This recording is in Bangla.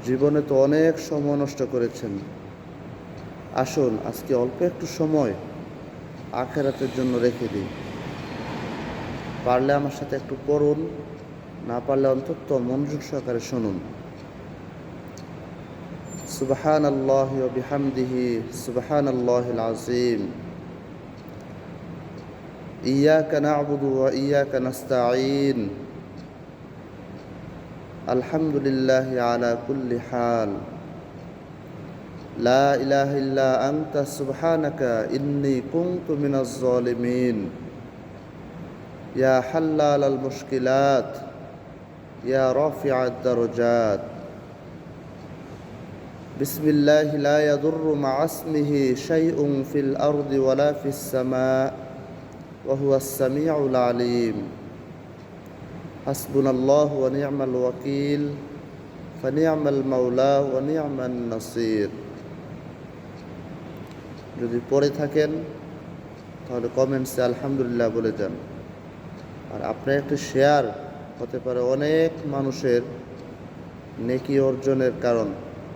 জীবনে তো অনেক সময় নষ্ট করেছেন। আসুন আজকে অল্প একটু সময় আখিরাতের জন্য রেখে দিই। পারলে আমার সাথে একটু পড়ুন, না পারলে অন্তত মনোযোগ সহকারে শুনুন। সুবহানাল্লাহি ওয়া বিহামদিহি সুবহানাল্লাহিল আযীম। ইয়্যাকা না'বুদু ওয়া ইয়্যাকা নাস্তাঈন। আলহামদুলিল্লাহি আলা কুল্লি হাল। লা ইলাহা ইল্লা আনতা সুবহানাকা ইন্নী কুনতু মিনাজ জালিমিন। ইয়া হাল্লালাল মুশকিলাত, ইয়া রাফিআদ দারাজাত। বিসমিল্লাহি লা ইয়াদুররু মা'a ইসমিহি শাইউন ফিল আরদি ওয়ালা ফিস সামা ওয়া হুয়াস সামিউল আলিম। হাসবুনাল্লাহু ওয়া নি'মাল ওয়াকিল, ফানি'মাল মাওলা ওয়া নি'মান নাসির। যদি পড়ে থাকেন তাহলে কমেন্টসে আলহামদুলিল্লাহ বলে যান। আর আপনার একটি শেয়ার হতে পারে অনেক মানুষের নেকি অর্জনের কারণ।